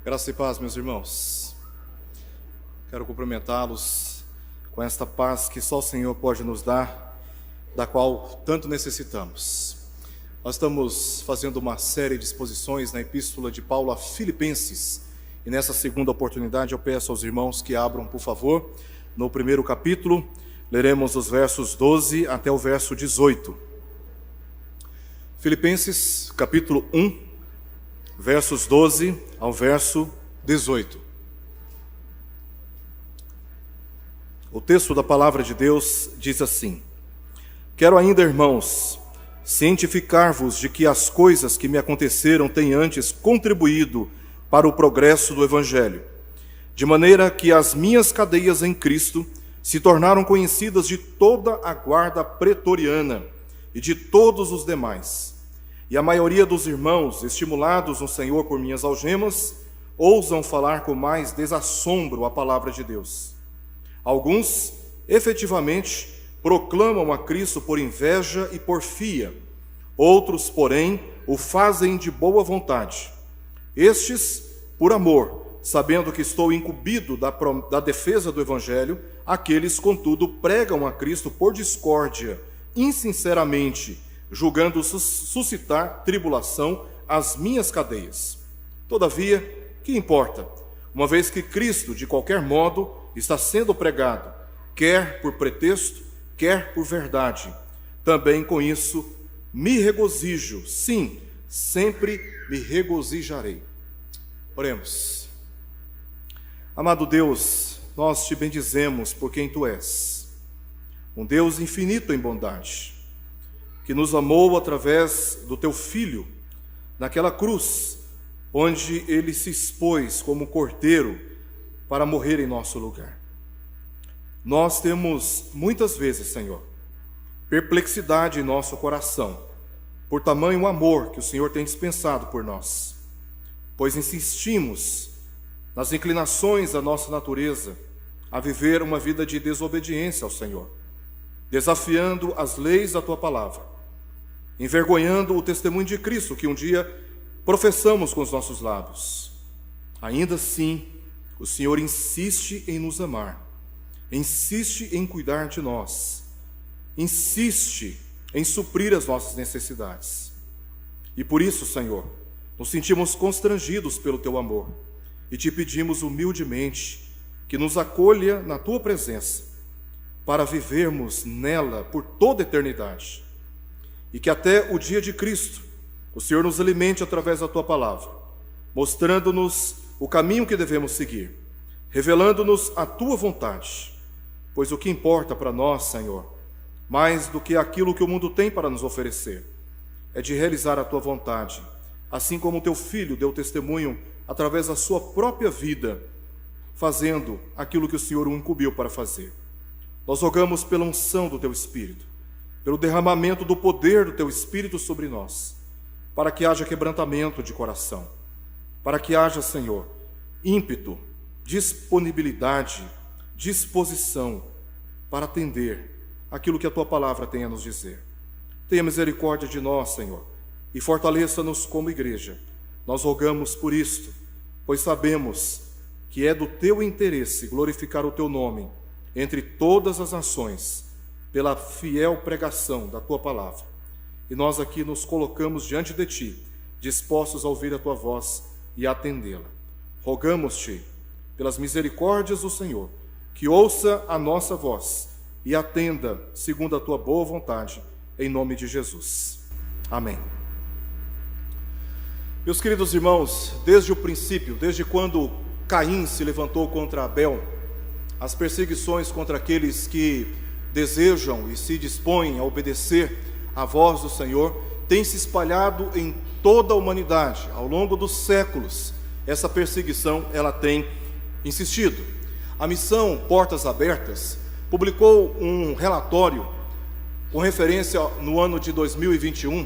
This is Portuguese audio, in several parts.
Graça e paz, meus irmãos. Quero cumprimentá-los com esta paz que só o Senhor pode nos dar, da qual tanto necessitamos. Nós estamos fazendo uma série de exposições na Epístola de Paulo a Filipenses, e nessa segunda oportunidade eu peço aos irmãos que abram, por favor, no primeiro capítulo. Leremos os versos 12 até o verso 18. Filipenses, capítulo 1, versos 12 ao verso 18. O texto da palavra de Deus diz assim: Quero ainda, irmãos, cientificar-vos de que as coisas que me aconteceram têm antes contribuído para o progresso do Evangelho, de maneira que as minhas cadeias em Cristo se tornaram conhecidas de toda a guarda pretoriana e de todos os demais. E a maioria dos irmãos, estimulados no Senhor por minhas algemas, ousam falar com mais desassombro a palavra de Deus. Alguns, efetivamente, proclamam a Cristo por inveja e porfia. Outros, porém, o fazem de boa vontade. Estes, por amor, sabendo que estou incumbido da defesa do Evangelho. Aqueles, contudo, pregam a Cristo por discórdia, insinceramente, julgando suscitar tribulação às minhas cadeias. Todavia, que importa? Uma vez que Cristo, de qualquer modo, está sendo pregado, quer por pretexto, quer por verdade. Também com isso me regozijo, sim, sempre me regozijarei. Oremos. Amado Deus, nós te bendizemos por quem tu és, um Deus infinito em bondade, que nos amou através do teu Filho, naquela cruz, onde ele se expôs como cordeiro para morrer em nosso lugar. Nós temos muitas vezes, Senhor, perplexidade em nosso coração, por tamanho amor que o Senhor tem dispensado por nós, pois insistimos nas inclinações da nossa natureza a viver uma vida de desobediência ao Senhor, desafiando as leis da tua palavra, envergonhando o testemunho de Cristo que um dia professamos com os nossos lábios. Ainda assim, o Senhor insiste em nos amar, insiste em cuidar de nós, insiste em suprir as nossas necessidades. E por isso, Senhor, nos sentimos constrangidos pelo teu amor e te pedimos humildemente que nos acolha na tua presença para vivermos nela por toda a eternidade. E que até o dia de Cristo, o Senhor nos alimente através da tua palavra, mostrando-nos o caminho que devemos seguir, revelando-nos a tua vontade. Pois o que importa para nós, Senhor, mais do que aquilo que o mundo tem para nos oferecer, é de realizar a tua vontade, assim como o teu Filho deu testemunho através da sua própria vida, fazendo aquilo que o Senhor o incumbiu para fazer. Nós rogamos pela unção do teu Espírito, pelo derramamento do poder do teu Espírito sobre nós, para que haja quebrantamento de coração, para que haja, Senhor, ímpeto, disponibilidade, disposição para atender aquilo que a tua palavra tem a nos dizer. Tenha misericórdia de nós, Senhor, e fortaleça-nos como igreja. Nós rogamos por isto, pois sabemos que é do teu interesse glorificar o teu nome entre todas as nações, pela fiel pregação da tua palavra. E nós aqui nos colocamos diante de ti, dispostos a ouvir a tua voz e atendê-la. Rogamos-te, pelas misericórdias do Senhor, que ouça a nossa voz e atenda segundo a tua boa vontade, em nome de Jesus. Amém. Meus queridos irmãos, desde o princípio, desde quando Caim se levantou contra Abel, as perseguições contra aqueles que desejam e se dispõem a obedecer à voz do Senhor têm se espalhado em toda a humanidade. Ao longo dos séculos, essa perseguição ela tem insistido. A missão Portas Abertas publicou um relatório com referência no ano de 2021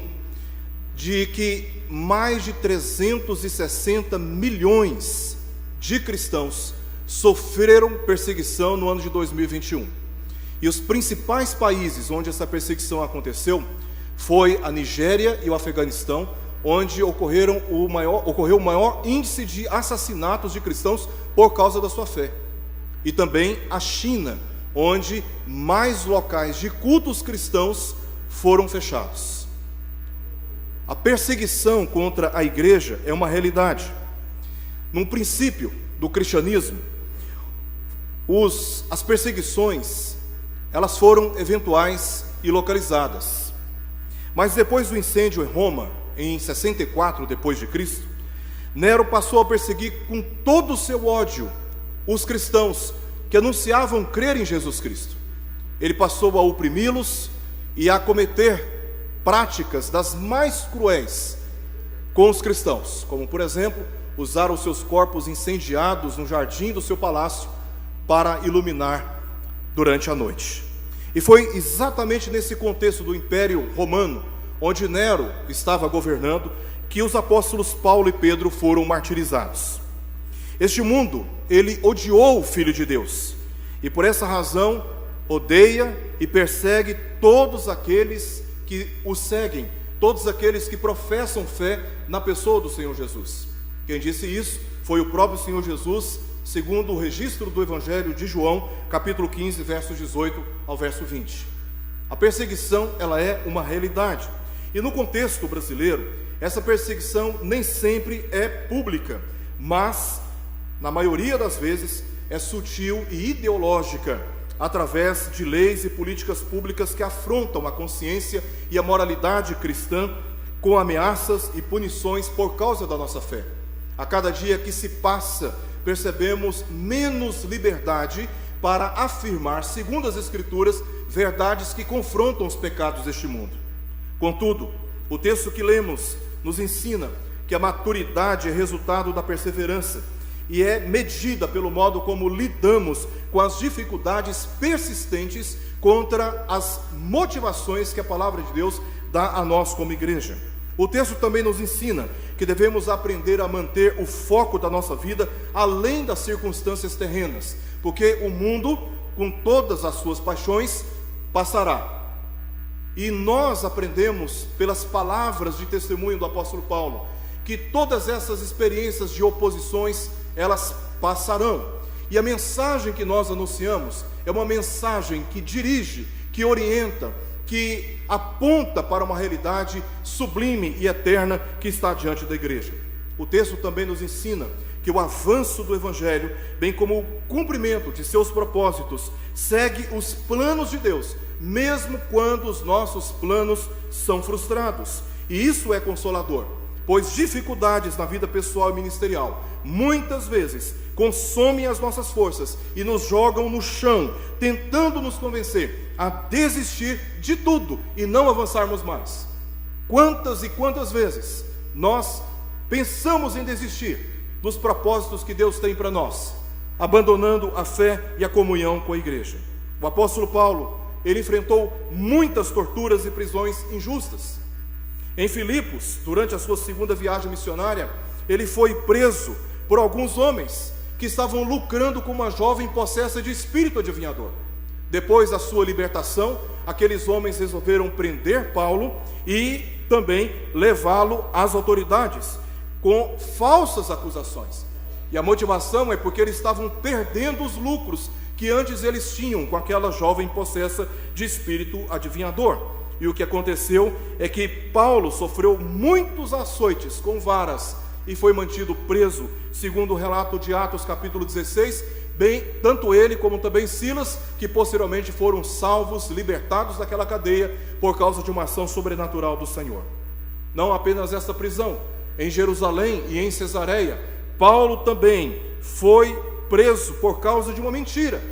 de que mais de 360 milhões de cristãos sofreram perseguição no ano de 2021. E os principais países onde essa perseguição aconteceu foi a Nigéria e o Afeganistão, onde ocorreu o maior índice de assassinatos de cristãos por causa da sua fé. E também a China, onde mais locais de cultos cristãos foram fechados. A perseguição contra a igreja é uma realidade. Num princípio do cristianismo, as perseguições, elas foram eventuais e localizadas. Mas depois do incêndio em Roma, em 64 depois de Cristo, Nero passou a perseguir com todo o seu ódio os cristãos que anunciavam crer em Jesus Cristo. Ele passou a oprimi-los e a cometer práticas das mais cruéis com os cristãos, como por exemplo, usar os seus corpos incendiados no jardim do seu palácio para iluminar durante a noite. E foi exatamente nesse contexto do Império Romano, onde Nero estava governando, que os apóstolos Paulo e Pedro foram martirizados. Este mundo, ele odiou o Filho de Deus, e por essa razão odeia e persegue todos aqueles que o seguem, todos aqueles que professam fé na pessoa do Senhor Jesus. Quem disse isso foi o próprio Senhor Jesus, segundo o registro do Evangelho de João, capítulo 15, versos 18 ao verso 20. A perseguição, ela é uma realidade. E no contexto brasileiro, essa perseguição nem sempre é pública, mas, na maioria das vezes, é sutil e ideológica, através de leis e políticas públicas que afrontam a consciência e a moralidade cristã, com ameaças e punições por causa da nossa fé. A cada dia que se passa, percebemos menos liberdade para afirmar, segundo as Escrituras, verdades que confrontam os pecados deste mundo. Contudo, o texto que lemos nos ensina que a maturidade é resultado da perseverança e é medida pelo modo como lidamos com as dificuldades persistentes contra as motivações que a palavra de Deus dá a nós como igreja. O texto também nos ensina que devemos aprender a manter o foco da nossa vida além das circunstâncias terrenas, porque o mundo, com todas as suas paixões, passará. E nós aprendemos pelas palavras de testemunho do apóstolo Paulo, que todas essas experiências de oposições, elas passarão. E a mensagem que nós anunciamos é uma mensagem que dirige, que orienta, que aponta para uma realidade sublime e eterna que está diante da igreja. O texto também nos ensina que o avanço do Evangelho, bem como o cumprimento de seus propósitos, segue os planos de Deus, mesmo quando os nossos planos são frustrados. E isso é consolador, pois dificuldades na vida pessoal e ministerial, muitas vezes, consomem as nossas forças e nos jogam no chão, tentando nos convencer a desistir de tudo e não avançarmos mais. Quantas e quantas vezes nós pensamos em desistir dos propósitos que Deus tem para nós, abandonando a fé e a comunhão com a igreja. O apóstolo Paulo, ele enfrentou muitas torturas e prisões injustas. Em Filipos, durante a sua segunda viagem missionária, ele foi preso por alguns homens que estavam lucrando com uma jovem possessa de espírito adivinhador. Depois da sua libertação, aqueles homens resolveram prender Paulo e também levá-lo às autoridades, com falsas acusações. E a motivação é porque eles estavam perdendo os lucros que antes eles tinham com aquela jovem possessa de espírito adivinhador. E o que aconteceu é que Paulo sofreu muitos açoites com varas e foi mantido preso, segundo o relato de Atos capítulo 16, tanto ele como também Silas, que posteriormente foram salvos, libertados daquela cadeia por causa de uma ação sobrenatural do Senhor. Não apenas essa prisão, em Jerusalém e em Cesareia, Paulo também foi preso por causa de uma mentira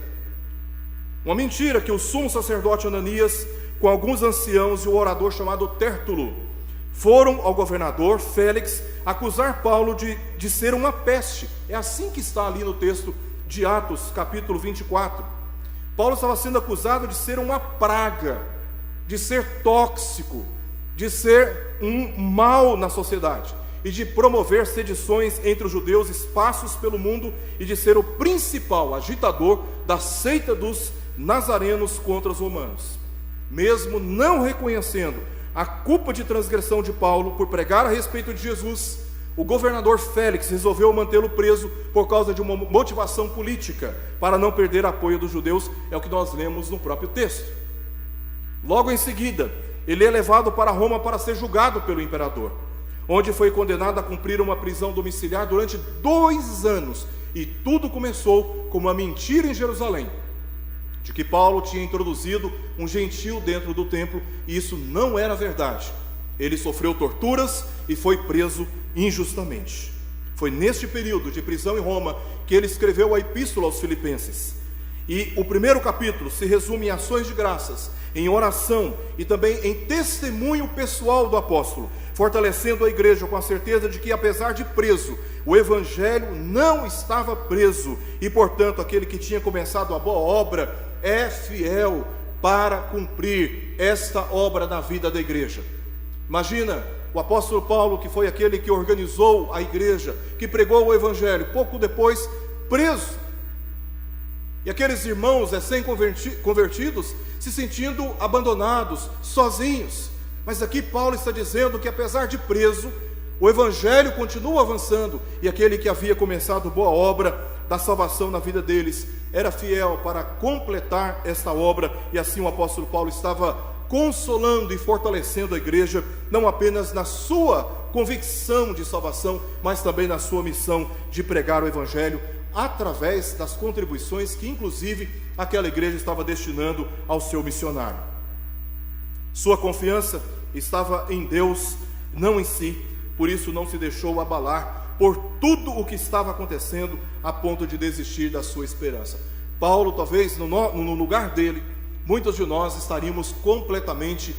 que o sumo sacerdote Ananias, com alguns anciãos e o orador chamado Tértulo, foram ao governador Félix acusar Paulo de ser uma peste. É assim que está ali no texto de Atos capítulo 24. Paulo estava sendo acusado de ser uma praga, de ser tóxico, de ser um mal na sociedade e de promover sedições entre os judeus espalhados pelo mundo e de ser o principal agitador da seita dos nazarenos contra os romanos. Mesmo não reconhecendo a culpa de transgressão de Paulo por pregar a respeito de Jesus, o governador Félix resolveu mantê-lo preso por causa de uma motivação política, para não perder apoio dos judeus, é o que nós lemos no próprio texto. Logo em seguida, ele é levado para Roma para ser julgado pelo imperador, onde foi condenado a cumprir uma prisão domiciliar durante 2 anos, e tudo começou com uma mentira em Jerusalém, de que Paulo tinha introduzido um gentil dentro do templo, e isso não era verdade. Ele sofreu torturas e foi preso injustamente. Foi neste período de prisão em Roma que ele escreveu a Epístola aos Filipenses. E o primeiro capítulo se resume em ações de graças, em oração e também em testemunho pessoal do apóstolo, fortalecendo a igreja com a certeza de que, apesar de preso, o evangelho não estava preso, e portanto aquele que tinha começado a boa obra é fiel para cumprir esta obra na vida da igreja. Imagina o apóstolo Paulo, que foi aquele que organizou a igreja, que pregou o evangelho, pouco depois preso, e aqueles irmãos recém-convertidos se sentindo abandonados, sozinhos. Mas aqui Paulo está dizendo que, apesar de preso, o evangelho continua avançando, e aquele que havia começado boa obra da salvação na vida deles era fiel para completar esta obra. E assim o apóstolo Paulo estava consolando e fortalecendo a igreja, não apenas na sua convicção de salvação, mas também na sua missão de pregar o evangelho, através das contribuições que inclusive aquela igreja estava destinando ao seu missionário. Sua confiança estava em Deus, não em si, por isso não se deixou abalar por tudo o que estava acontecendo, a ponto de desistir da sua esperança. Paulo, talvez no lugar dele, muitos de nós estaríamos completamente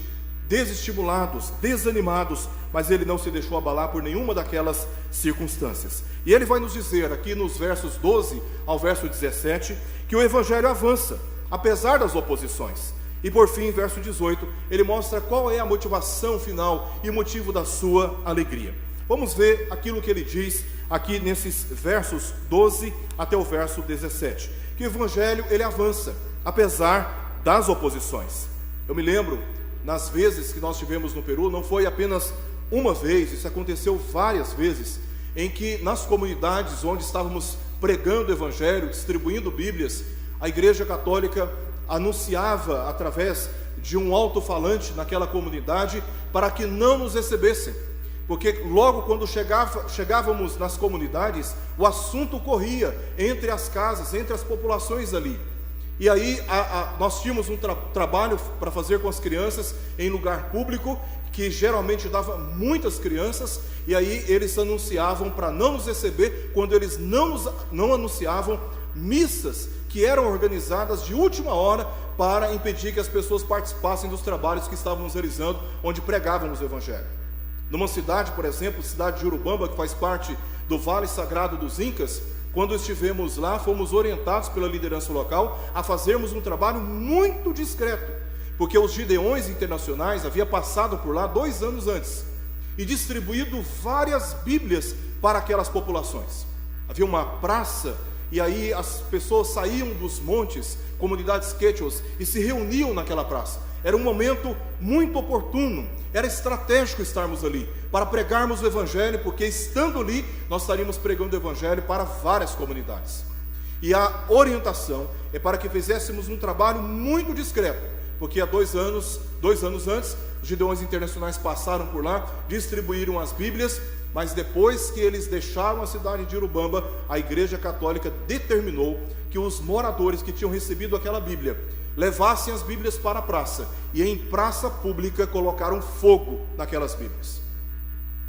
desestimulados, desanimados, mas ele não se deixou abalar por nenhuma daquelas circunstâncias. E ele vai nos dizer aqui nos versos 12 ao verso 17, que o evangelho avança, apesar das oposições. E por fim, verso 18, ele mostra qual é a motivação final e o motivo da sua alegria. Vamos ver aquilo que ele diz aqui nesses versos 12 até o verso 17, que o evangelho ele avança, apesar das oposições. Eu me lembro, nas vezes que nós tivemos no Peru, não foi apenas uma vez, isso aconteceu várias vezes, em que nas comunidades onde estávamos pregando o evangelho, distribuindo Bíblias, a Igreja Católica anunciava através de um alto-falante naquela comunidade para que não nos recebessem, porque logo quando chegávamos nas comunidades, o assunto corria entre as casas, entre as populações ali. E aí nós tínhamos um trabalho para fazer com as crianças em lugar público, que geralmente dava muitas crianças, e aí eles anunciavam para não nos receber, quando eles não anunciavam missas que eram organizadas de última hora para impedir que as pessoas participassem dos trabalhos que estávamos realizando, onde pregávamos o evangelho. Numa cidade, por exemplo, cidade de Urubamba, que faz parte do Vale Sagrado dos Incas, quando estivemos lá, fomos orientados pela liderança local a fazermos um trabalho muito discreto, porque os Gideões Internacionais haviam passado por lá 2 anos antes e distribuído várias Bíblias para aquelas populações. Havia uma praça, e aí as pessoas saíam dos montes, comunidades quechuas, e se reuniam naquela praça. Era um momento muito oportuno, era estratégico estarmos ali, para pregarmos o evangelho, porque estando ali, nós estaríamos pregando o evangelho para várias comunidades. E a orientação é para que fizéssemos um trabalho muito discreto, porque há 2 anos antes, os Gideões Internacionais passaram por lá, distribuíram as Bíblias, mas depois que eles deixaram a cidade de Urubamba, a Igreja Católica determinou que os moradores que tinham recebido aquela Bíblia levassem as Bíblias para a praça, e em praça pública colocaram fogo naquelas Bíblias,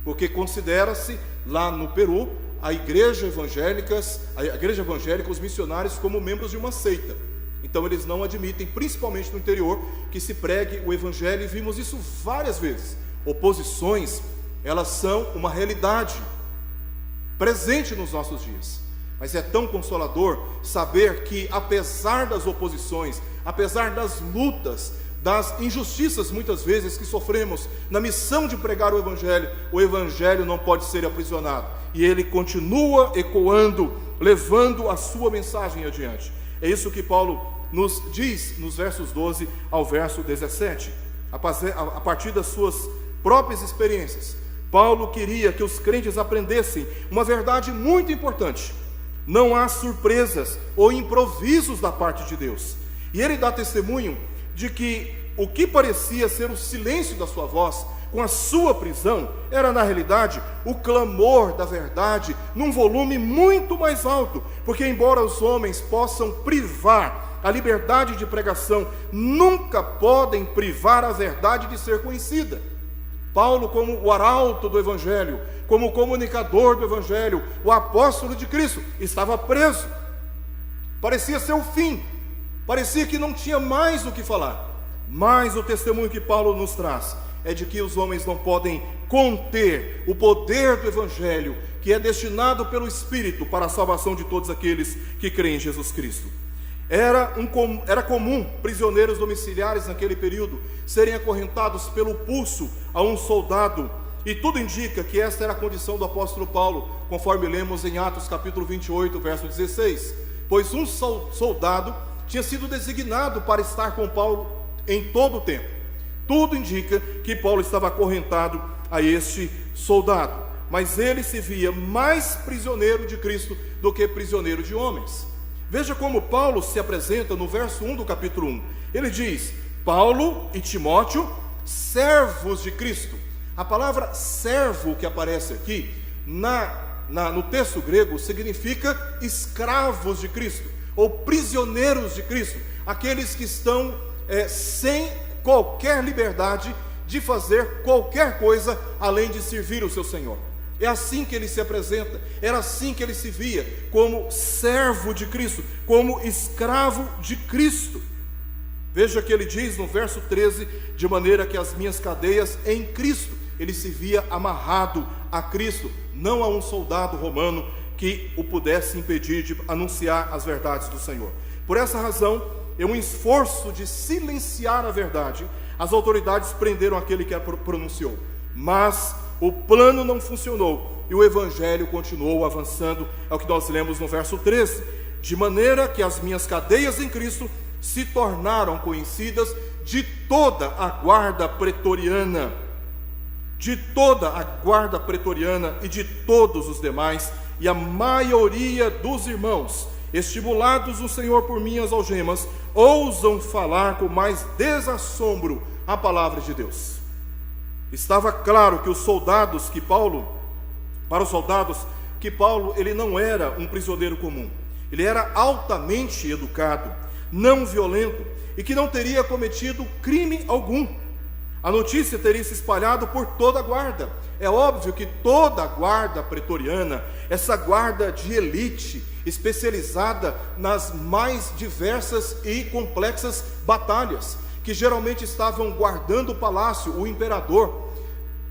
porque considera-se lá no Peru a igreja evangélica, os missionários, como membros de uma seita. Então eles não admitem, principalmente no interior, que se pregue o evangelho, e vimos isso várias vezes. Oposições, elas são uma realidade presente nos nossos dias, mas é tão consolador saber que, apesar das oposições, apesar das lutas, das injustiças muitas vezes que sofremos na missão de pregar o evangelho não pode ser aprisionado, e ele continua ecoando, levando a sua mensagem adiante. É isso que Paulo nos diz nos versos 12 ao verso 17. a partir das suas próprias experiências, Paulo queria que os crentes aprendessem uma verdade muito importante: não há surpresas ou improvisos da parte de Deus. E ele dá testemunho de que o que parecia ser o silêncio da sua voz com a sua prisão era, na realidade, o clamor da verdade num volume muito mais alto, porque embora os homens possam privar a liberdade de pregação, nunca podem privar a verdade de ser conhecida. Paulo, como o arauto do Evangelho, como o comunicador do Evangelho, o apóstolo de Cristo, estava preso. Parecia ser o fim, parecia que não tinha mais o que falar. Mas o testemunho que Paulo nos traz é de que os homens não podem conter o poder do Evangelho, que é destinado pelo Espírito para a salvação de todos aqueles que creem em Jesus Cristo. Era comum prisioneiros domiciliares naquele período serem acorrentados pelo pulso a um soldado, e tudo indica que esta era a condição do apóstolo Paulo, conforme lemos em Atos capítulo 28, verso 16, pois um soldado tinha sido designado para estar com Paulo em todo o tempo. Tudo indica que Paulo estava acorrentado a este soldado, mas ele se via mais prisioneiro de Cristo do que prisioneiro de homens. Veja como Paulo se apresenta no verso 1 do capítulo 1. Ele diz: Paulo e Timóteo, servos de Cristo. A palavra servo que aparece aqui no texto grego significa escravos de Cristo, ou prisioneiros de Cristo, aqueles que estão sem qualquer liberdade de fazer qualquer coisa além de servir o seu Senhor. É assim que ele se apresenta, era assim que ele se via, como servo de Cristo, como escravo de Cristo. Veja que ele diz no verso 13, de maneira que as minhas cadeias em Cristo, ele se via amarrado a Cristo, não a um soldado romano que o pudesse impedir de anunciar as verdades do Senhor. Por essa razão, em um esforço de silenciar a verdade, as autoridades prenderam aquele que a pronunciou. Mas o plano não funcionou e o Evangelho continuou avançando. É o que nós lemos no verso 13. De maneira que as minhas cadeias em Cristo se tornaram conhecidas de toda a guarda pretoriana. De toda a guarda pretoriana e de todos os demais, e a maioria dos irmãos, estimulados no Senhor por minhas algemas, ousam falar com mais desassombro a palavra de Deus. Estava claro que para os soldados que Paulo ele não era um prisioneiro comum. Ele era altamente educado, não violento, e que não teria cometido crime algum. A notícia teria se espalhado por toda a guarda. É óbvio que toda a guarda pretoriana, essa guarda de elite, especializada nas mais diversas e complexas batalhas, que geralmente estavam guardando o palácio, o imperador,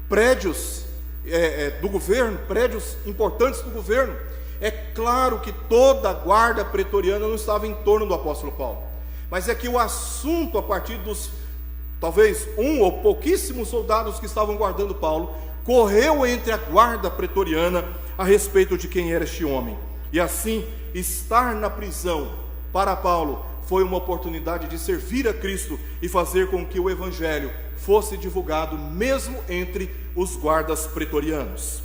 prédios do governo, prédios importantes do governo. É claro que toda a guarda pretoriana não estava em torno do apóstolo Paulo, mas é que o assunto, a partir dos talvez um ou pouquíssimos soldados que estavam guardando Paulo, correu entre a guarda pretoriana a respeito de quem era este homem. E assim, estar na prisão para Paulo foi uma oportunidade de servir a Cristo e fazer com que o Evangelho fosse divulgado mesmo entre os guardas pretorianos.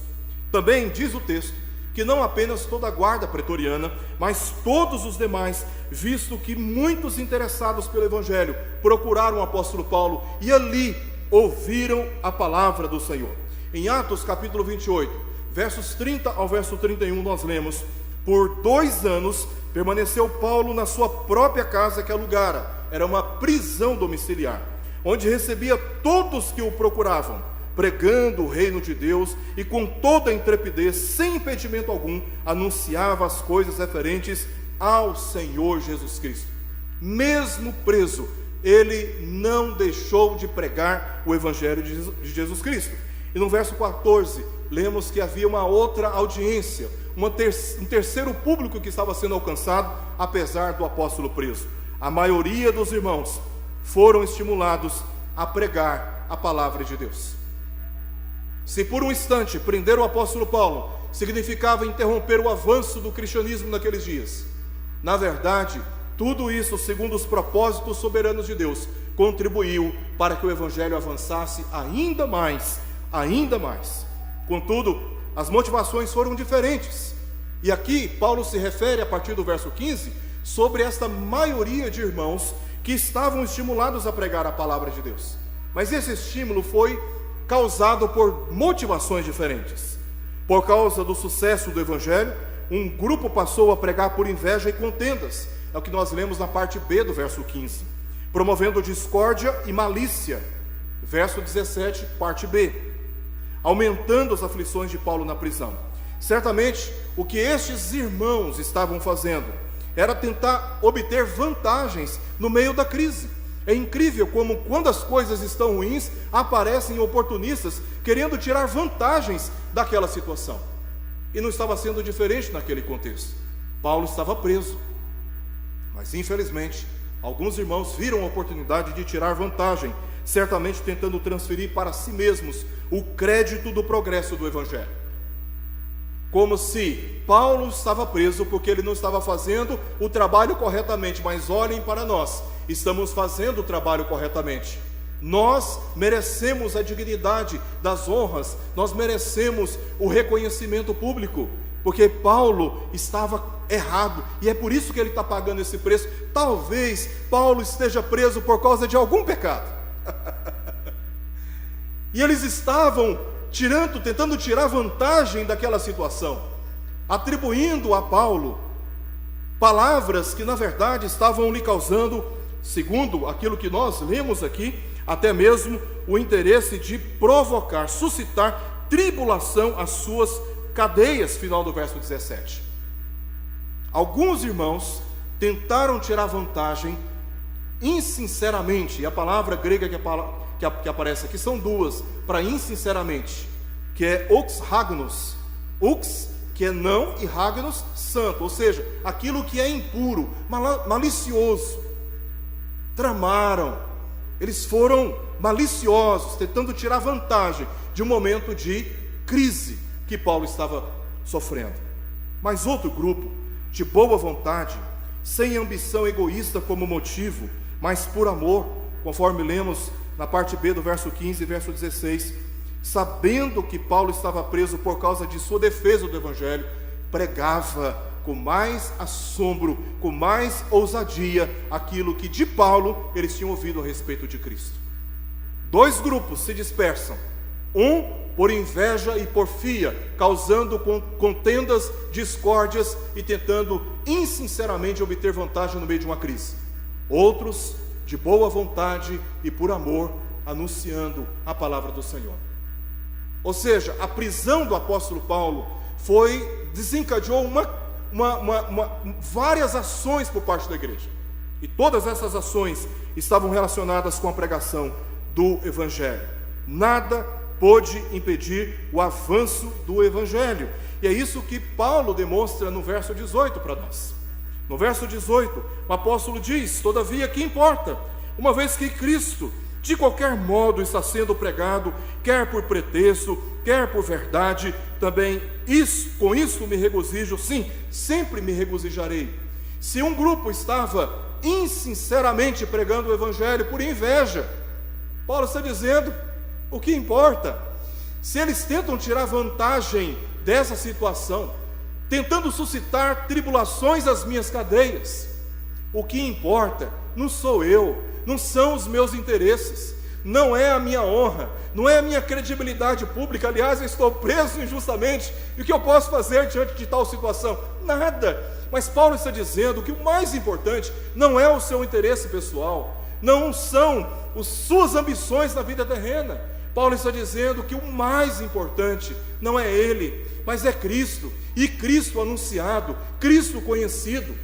Também diz o texto que não apenas toda a guarda pretoriana, mas todos os demais, visto que muitos interessados pelo Evangelho procuraram o apóstolo Paulo e ali ouviram a palavra do Senhor. Em Atos capítulo 28, versos 30 ao verso 31, nós lemos: por 2 anos permaneceu Paulo na sua própria casa que alugara, era uma prisão domiciliar, onde recebia todos que o procuravam, pregando o reino de Deus, e com toda a intrepidez, sem impedimento algum, anunciava as coisas referentes ao Senhor Jesus Cristo. Mesmo preso, ele não deixou de pregar o Evangelho de Jesus Cristo. E no verso 14, lemos que havia uma outra audiência, um terceiro público que estava sendo alcançado, apesar do apóstolo preso. A maioria dos irmãos foram estimulados a pregar a palavra de Deus. Se por um instante prender o apóstolo Paulo significava interromper o avanço do cristianismo naqueles dias, na verdade, tudo isso, segundo os propósitos soberanos de Deus, contribuiu para que o Evangelho avançasse ainda mais, ainda mais. Contudo, as motivações foram diferentes. E aqui Paulo se refere, a partir do verso 15, sobre esta maioria de irmãos que estavam estimulados a pregar a palavra de Deus. Mas esse estímulo foi causado por motivações diferentes. Por causa do sucesso do Evangelho, um grupo passou a pregar por inveja e contendas. É o que nós lemos na parte B do verso 15. Promovendo discórdia e malícia. Verso 17, parte B. Aumentando as aflições de Paulo na prisão. Certamente, o que estes irmãos estavam fazendo era tentar obter vantagens no meio da crise. É incrível como, quando as coisas estão ruins, aparecem oportunistas querendo tirar vantagens daquela situação. E não estava sendo diferente naquele contexto. Paulo estava preso. Mas, infelizmente, alguns irmãos viram a oportunidade de tirar vantagem, certamente tentando transferir para si mesmos o crédito do progresso do Evangelho. Como se Paulo estava preso porque ele não estava fazendo o trabalho corretamente. Mas olhem para nós, estamos fazendo o trabalho corretamente. Nós merecemos a dignidade das honras, nós merecemos o reconhecimento público, porque Paulo estava errado, e é por isso que ele está pagando esse preço. Talvez Paulo esteja preso por causa de algum pecado. E eles estavam tentando tirar vantagem daquela situação, atribuindo a Paulo palavras que na verdade estavam lhe causando, segundo aquilo que nós lemos aqui, até mesmo o interesse de provocar, suscitar tribulação às suas cadeias, final do verso 17. Alguns irmãos tentaram tirar vantagem insinceramente, e a palavra grega que aparece aqui são duas, para insinceramente, que é oxhagnos, ox, que é não, e hagnos, santo, ou seja, aquilo que é impuro, malicioso. Tramaram, eles foram maliciosos, tentando tirar vantagem de um momento de crise que Paulo estava sofrendo. Mas outro grupo, de boa vontade, sem ambição egoísta como motivo, mas por amor, conforme lemos na parte B do verso 15 e verso 16, sabendo que Paulo estava preso por causa de sua defesa do Evangelho, pregava com mais assombro, com mais ousadia, aquilo que de Paulo eles tinham ouvido a respeito de Cristo. Dois grupos se dispersam, um por inveja e porfia, causando contendas, discórdias e tentando insinceramente obter vantagem no meio de uma crise. Outros de boa vontade e por amor, anunciando a palavra do Senhor. Ou seja, a prisão do apóstolo Paulo desencadeou várias ações por parte da igreja. E todas essas ações estavam relacionadas com a pregação do Evangelho. Nada pôde impedir o avanço do Evangelho. E é isso que Paulo demonstra no verso 18 para nós. No verso 18, o apóstolo diz: todavia, que importa? Uma vez que Cristo, de qualquer modo, está sendo pregado, quer por pretexto, quer por verdade, também com isso me regozijo, sim, sempre me regozijarei. Se um grupo estava insinceramente pregando o Evangelho por inveja, Paulo está dizendo: o que importa? Se eles tentam tirar vantagem dessa situação, tentando suscitar tribulações às minhas cadeias, o que importa não sou eu, não são os meus interesses, não é a minha honra, não é a minha credibilidade pública. Aliás, eu estou preso injustamente, e o que eu posso fazer diante de tal situação? Nada. Mas Paulo está dizendo que o mais importante não é o seu interesse pessoal, não são as suas ambições na vida terrena. Paulo está dizendo que o mais importante não é ele, mas é Cristo, e Cristo anunciado, Cristo conhecido.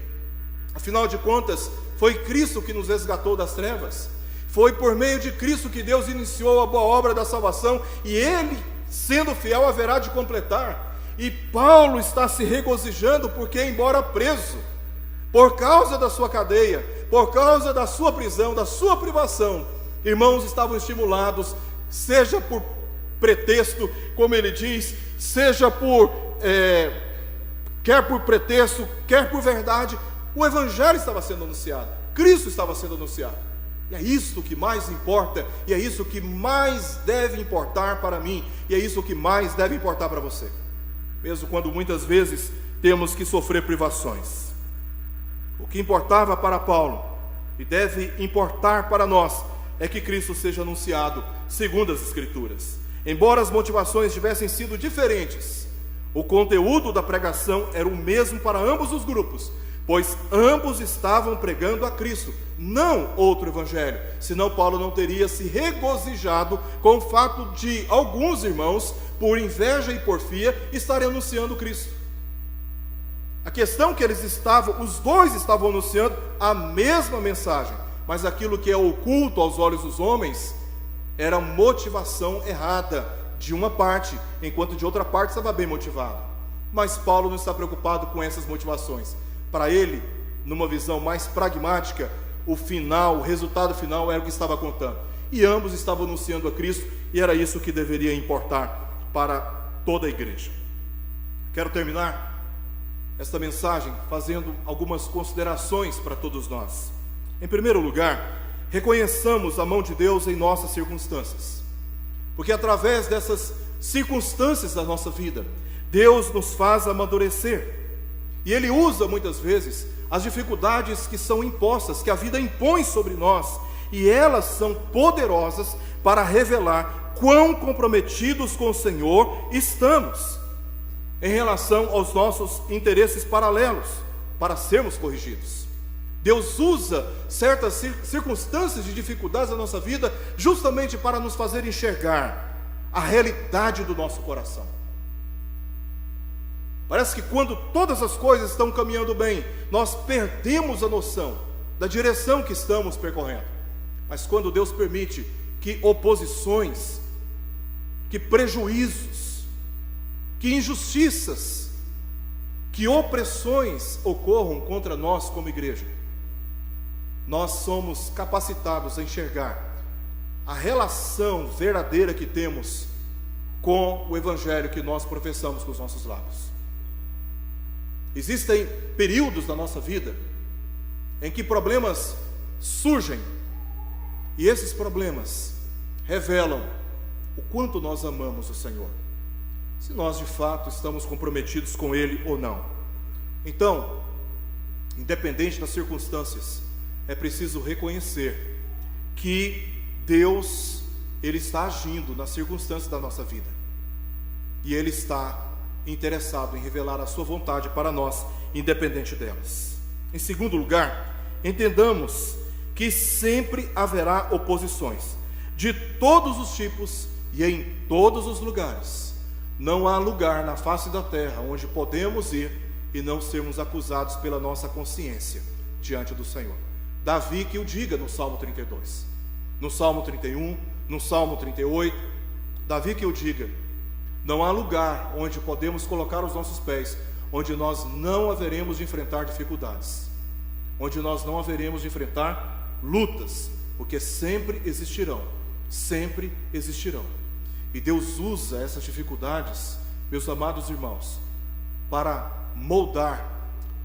Afinal de contas, foi Cristo que nos resgatou das trevas, foi por meio de Cristo que Deus iniciou a boa obra da salvação, e Ele, sendo fiel, haverá de completar. E Paulo está se regozijando porque, embora preso, por causa da sua cadeia, por causa da sua prisão, da sua privação, irmãos estavam estimulados, seja por pretexto, como ele diz, seja quer por pretexto, quer por verdade, o Evangelho estava sendo anunciado, Cristo estava sendo anunciado. E é isso que mais importa, e é isso que mais deve importar para mim, e é isso que mais deve importar para você, mesmo quando muitas vezes temos que sofrer privações. O que importava para Paulo, e deve importar para nós, é que Cristo seja anunciado segundo as Escrituras. Embora as motivações tivessem sido diferentes, o conteúdo da pregação era o mesmo para ambos os grupos, pois ambos estavam pregando a Cristo, não outro evangelho, senão Paulo não teria se regozijado com o fato de alguns irmãos, por inveja e porfia, estarem anunciando Cristo. A questão é que os dois estavam anunciando a mesma mensagem, mas aquilo que é oculto aos olhos dos homens era motivação errada de uma parte, enquanto de outra parte estava bem motivado. Mas Paulo não está preocupado com essas motivações. Para ele, numa visão mais pragmática, o resultado final era o que estava contando. E ambos estavam anunciando a Cristo, e era isso que deveria importar para toda a igreja. Quero terminar esta mensagem fazendo algumas considerações para todos nós. Em primeiro lugar, reconheçamos a mão de Deus em nossas circunstâncias, porque através dessas circunstâncias da nossa vida, Deus nos faz amadurecer, e Ele usa muitas vezes as dificuldades que são impostas, que a vida impõe sobre nós, e elas são poderosas para revelar quão comprometidos com o Senhor estamos, em relação aos nossos interesses paralelos, para sermos corrigidos. Deus usa certas circunstâncias de dificuldades da nossa vida justamente para nos fazer enxergar a realidade do nosso coração. Parece que quando todas as coisas estão caminhando bem, nós perdemos a noção da direção que estamos percorrendo. Mas quando Deus permite que oposições, que prejuízos, que injustiças, que opressões ocorram contra nós como igreja, nós somos capacitados a enxergar a relação verdadeira que temos com o Evangelho que nós professamos com os nossos lábios. Existem períodos da nossa vida em que problemas surgem, e esses problemas revelam o quanto nós amamos o Senhor, se nós de fato estamos comprometidos com Ele ou não. Então, independente das circunstâncias, é preciso reconhecer que Deus, Ele está agindo nas circunstâncias da nossa vida, e Ele está interessado em revelar a sua vontade para nós, independente delas. Em segundo lugar, entendamos que sempre haverá oposições, de todos os tipos e em todos os lugares. Não há lugar na face da terra onde podemos ir e não sermos acusados pela nossa consciência diante do Senhor. Davi que o diga no Salmo 32, no Salmo 31, no Salmo 38, Davi que o diga: não há lugar onde podemos colocar os nossos pés, onde nós não haveremos de enfrentar dificuldades, onde nós não haveremos de enfrentar lutas, porque sempre existirão, sempre existirão. E Deus usa essas dificuldades, meus amados irmãos, para moldar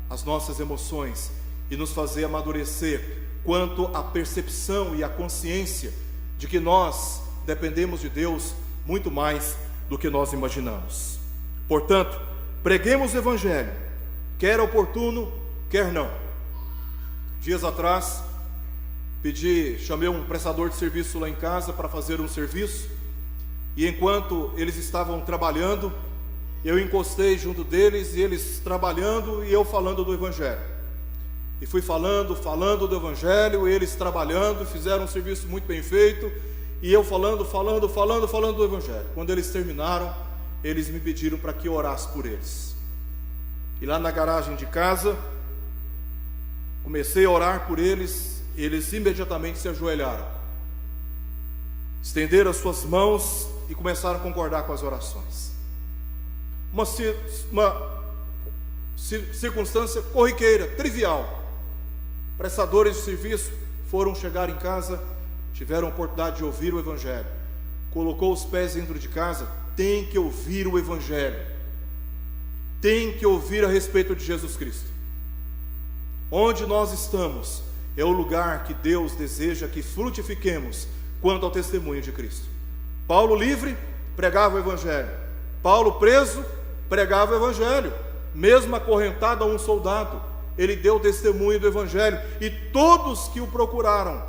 as nossas emoções e nos fazer amadurecer quanto à percepção e à consciência de que nós dependemos de Deus muito mais do que nós imaginamos. Portanto, preguemos o Evangelho, quer oportuno, quer não. Dias atrás, chamei um prestador de serviço lá em casa para fazer um serviço, e enquanto eles estavam trabalhando, eu encostei junto deles, e eles trabalhando e eu falando do Evangelho. E fui falando do Evangelho, eles trabalhando, fizeram um serviço muito bem feito, e eu falando do Evangelho. Quando eles terminaram, eles me pediram para que eu orasse por eles. E lá na garagem de casa, comecei a orar por eles, e eles imediatamente se ajoelharam, estenderam as suas mãos e começaram a concordar com as orações. Uma circunstância corriqueira, trivial. Prestadores de serviço foram chegar em casa, tiveram a oportunidade de ouvir o Evangelho. Colocou os pés dentro de casa, tem que ouvir o Evangelho, tem que ouvir a respeito de Jesus Cristo. Onde nós estamos é o lugar que Deus deseja que frutifiquemos quanto ao testemunho de Cristo. Paulo livre, pregava o Evangelho. Paulo preso, pregava o Evangelho. Mesmo acorrentado a um soldado, ele deu testemunho do Evangelho. E todos que o procuraram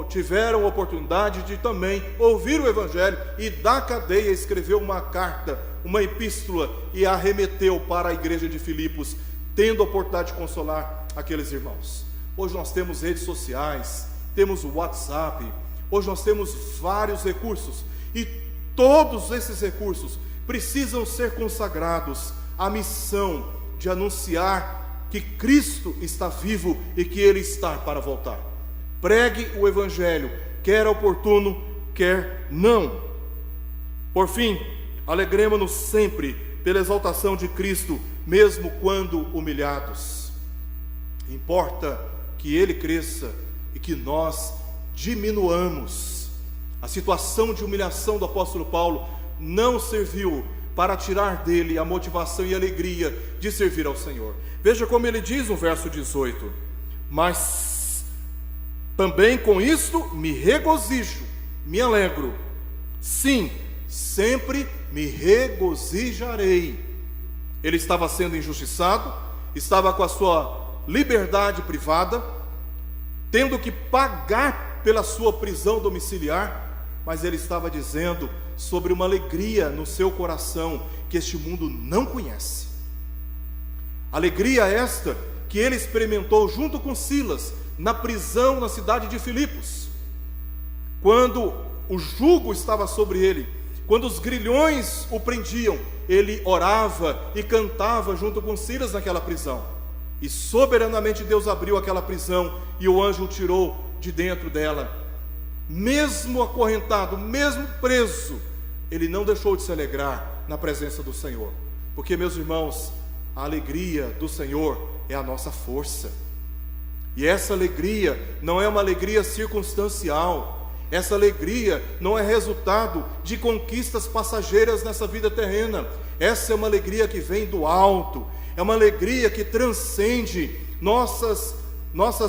tiveram oportunidade de também ouvir o Evangelho, e da cadeia escreveu uma carta, uma epístola, e a remeteu para a igreja de Filipos, tendo a oportunidade de consolar aqueles irmãos. Hoje nós temos redes sociais, temos o WhatsApp, hoje nós temos vários recursos, e todos esses recursos precisam ser consagrados à missão de anunciar que Cristo está vivo e que Ele está para voltar. Pregue o Evangelho, quer oportuno, quer não. Por fim, alegremo-nos sempre pela exaltação de Cristo, mesmo quando humilhados. Importa que Ele cresça e que nós diminuamos. A situação de humilhação do apóstolo Paulo não serviu para tirar dele a motivação e a alegria de servir ao Senhor. Veja como ele diz no verso 18: mas também com isto me regozijo, me alegro. Sim, sempre me regozijarei. Ele estava sendo injustiçado, estava com a sua liberdade privada, tendo que pagar pela sua prisão domiciliar, mas ele estava dizendo sobre uma alegria no seu coração que este mundo não conhece. Alegria esta que ele experimentou junto com Silas na prisão na cidade de Filipos, quando o jugo estava sobre ele, quando os grilhões o prendiam, ele orava e cantava junto com Silas naquela prisão, e soberanamente Deus abriu aquela prisão e o anjo o tirou de dentro dela. Mesmo acorrentado, mesmo preso, ele não deixou de se alegrar na presença do Senhor, porque, meus irmãos, a alegria do Senhor é a nossa força. E essa alegria não é uma alegria circunstancial, essa alegria não é resultado de conquistas passageiras nessa vida terrena. Essa é uma alegria que vem do alto, é uma alegria que transcende nossas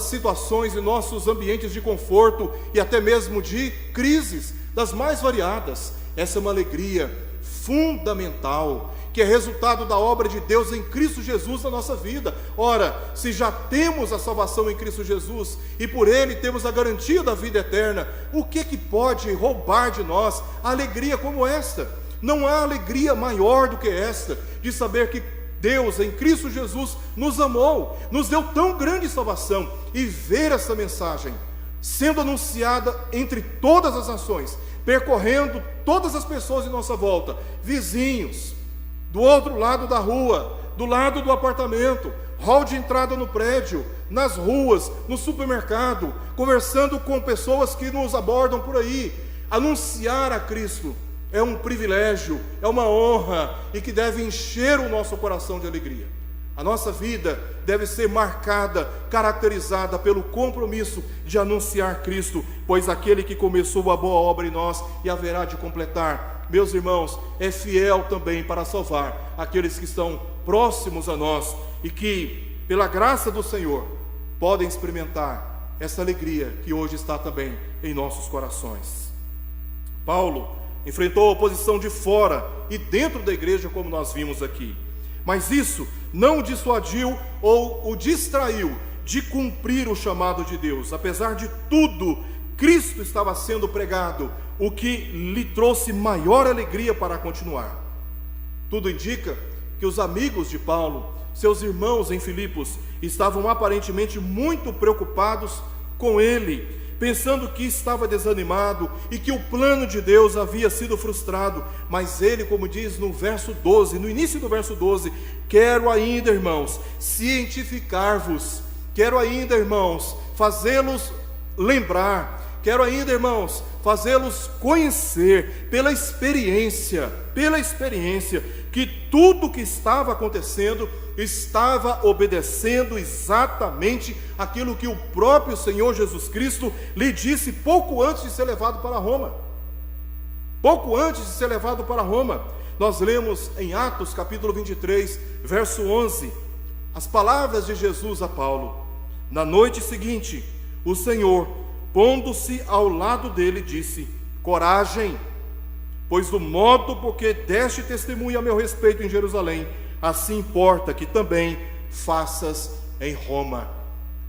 situações e nossos ambientes de conforto e até mesmo de crises das mais variadas. Essa é uma alegria fundamental, que é resultado da obra de Deus em Cristo Jesus na nossa vida. Ora, se já temos a salvação em Cristo Jesus e por Ele temos a garantia da vida eterna, o que pode roubar de nós a alegria como esta? Não há alegria maior do que esta, de saber que Deus em Cristo Jesus nos amou, nos deu tão grande salvação, e ver essa mensagem sendo anunciada entre todas as nações, percorrendo todas as pessoas em nossa volta, vizinhos, do outro lado da rua, do lado do apartamento, hall de entrada no prédio, nas ruas, no supermercado, conversando com pessoas que nos abordam por aí. Anunciar a Cristo é um privilégio, é uma honra, e que deve encher o nosso coração de alegria. A nossa vida deve ser marcada, caracterizada pelo compromisso de anunciar Cristo, pois aquele que começou a boa obra em nós e haverá de completar, meus irmãos, é fiel também para salvar aqueles que estão próximos a nós e que, pela graça do Senhor, podem experimentar essa alegria que hoje está também em nossos corações. Paulo enfrentou a oposição de fora e dentro da igreja, como nós vimos aqui, mas isso não o dissuadiu ou o distraiu de cumprir o chamado de Deus. Apesar de tudo, Cristo estava sendo pregado, o que lhe trouxe maior alegria para continuar. Tudo indica que os amigos de Paulo, seus irmãos em Filipos, estavam aparentemente muito preocupados com ele, pensando que estava desanimado e que o plano de Deus havia sido frustrado. Mas ele, como diz no verso 12, no início do verso 12, quero ainda, irmãos, cientificar-vos, quero ainda, irmãos, fazê-los lembrar, quero ainda, irmãos, fazê-los conhecer pela experiência, que tudo que estava acontecendo estava obedecendo exatamente aquilo que o próprio Senhor Jesus Cristo lhe disse pouco antes de ser levado para Roma. Pouco antes de ser levado para Roma, nós lemos em Atos capítulo 23, verso 11, as palavras de Jesus a Paulo: Na noite seguinte, o Senhor, pondo-se ao lado dele, disse: coragem, pois do modo porque deste testemunho a meu respeito em Jerusalém, assim importa que também faças em Roma.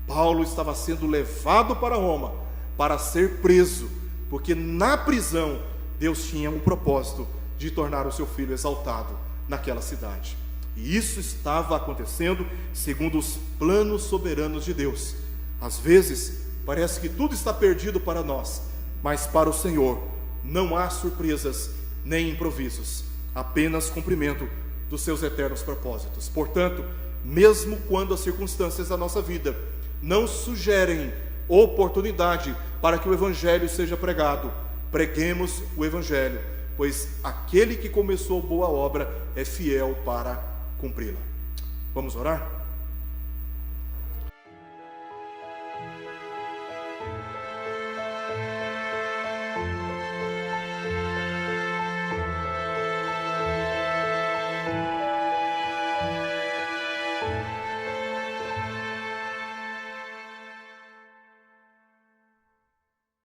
Paulo estava sendo levado para Roma para ser preso, porque na prisão Deus tinha o propósito de tornar o seu filho exaltado naquela cidade. E isso estava acontecendo segundo os planos soberanos de Deus. Às vezes parece que tudo está perdido para nós, mas para o Senhor não há surpresas nem improvisos, apenas cumprimento dos seus eternos propósitos. Portanto, mesmo quando as circunstâncias da nossa vida não sugerem oportunidade para que o Evangelho seja pregado, preguemos o Evangelho, pois aquele que começou boa obra é fiel para cumpri-la. Vamos orar?